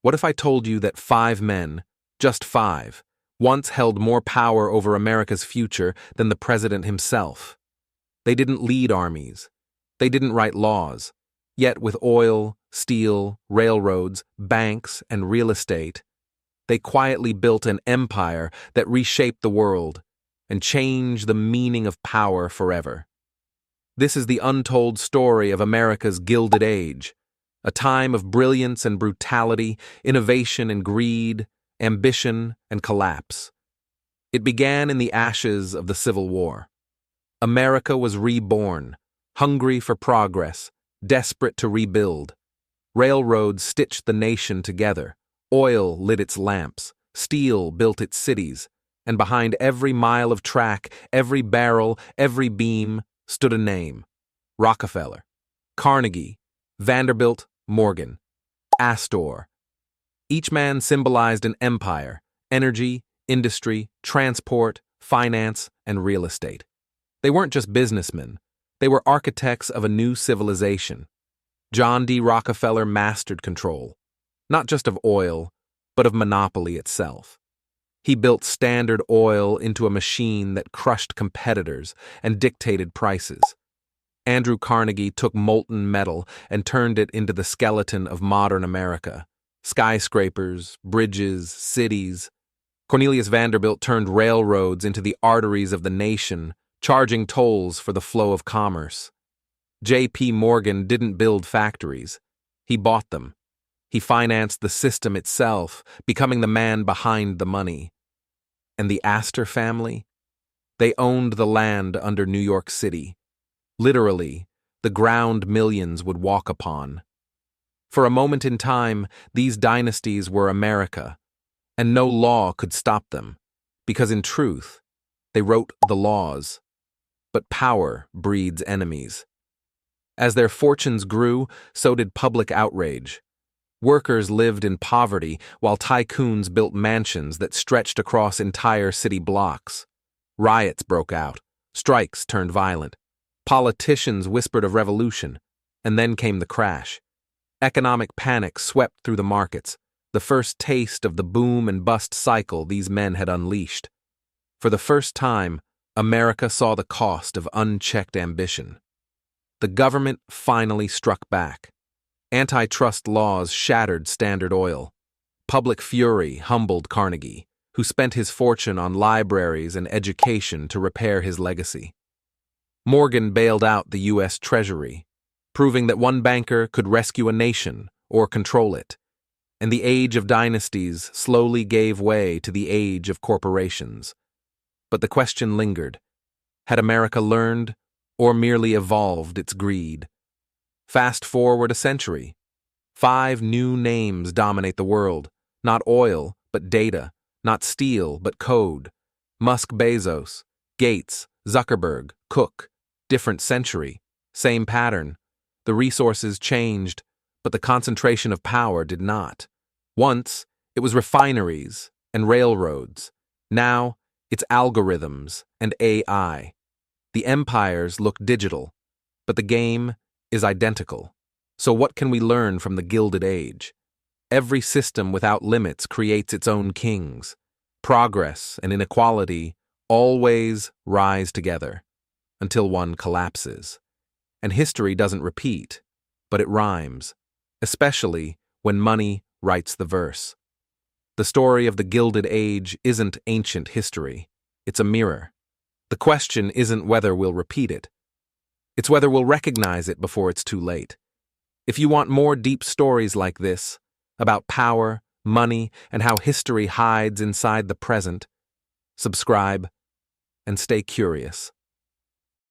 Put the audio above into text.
What if I told you that 5 men, just 5, once held more power over America's future than the president himself? They didn't lead armies. They didn't write laws. Yet with oil, steel, railroads, banks, and real estate, they quietly built an empire that reshaped the world and changed the meaning of power forever. This is the untold story of America's Gilded Age, a time of brilliance and brutality, innovation and greed, ambition and collapse. It began in the ashes of the Civil War. America was reborn, hungry for progress, desperate to rebuild. Railroads stitched the nation together, oil lit its lamps, steel built its cities, and behind every mile of track, every barrel, every beam, stood a name: Rockefeller, Carnegie, Vanderbilt, Morgan, Astor. Each man symbolized an empire: energy, industry, transport, finance, and real estate. They weren't just businessmen. They were architects of a new civilization. John D. Rockefeller mastered control, not just of oil, but of monopoly itself. He built Standard Oil into a machine that crushed competitors and dictated prices. Andrew Carnegie took molten metal and turned it into the skeleton of modern America: skyscrapers, bridges, cities. Cornelius Vanderbilt turned railroads into the arteries of the nation, charging tolls for the flow of commerce. J.P. Morgan didn't build factories. He bought them. He financed the system itself, becoming the man behind the money. And the Astor family? They owned the land under New York City. Literally, the ground millions would walk upon. For a moment in time, these dynasties were America, and no law could stop them, because in truth, they wrote the laws. But power breeds enemies. As their fortunes grew, so did public outrage. Workers lived in poverty while tycoons built mansions that stretched across entire city blocks. Riots broke out. Strikes turned violent. Politicians whispered of revolution, and then came the crash. Economic panic swept through the markets, the first taste of the boom and bust cycle these men had unleashed. For the first time, America saw the cost of unchecked ambition. The government finally struck back. Antitrust laws shattered Standard Oil. Public fury humbled Carnegie, who spent his fortune on libraries and education to repair his legacy. Morgan bailed out the U.S. Treasury, proving that one banker could rescue a nation or control it, and the age of dynasties slowly gave way to the age of corporations. But the question lingered: had America learned or merely evolved its greed? Fast forward a century. 5 new names dominate the world: not oil, but data; not steel, but code. Musk, Bezos, Gates, Zuckerberg, Cook. Different century, same pattern. The resources changed, but the concentration of power did not. Once, it was refineries and railroads. Now, it's algorithms and AI. The empires look digital, but the game is identical. So what can we learn from the Gilded Age? Every system without limits creates its own kings. Progress and inequality always rise together until one collapses. And history doesn't repeat, but it rhymes, especially when money writes the verse. The story of the Gilded Age isn't ancient history. It's a mirror. The question isn't whether we'll repeat it. It's whether we'll recognize it before it's too late. If you want more deep stories like this, about power, money, and how history hides inside the present, subscribe and stay curious.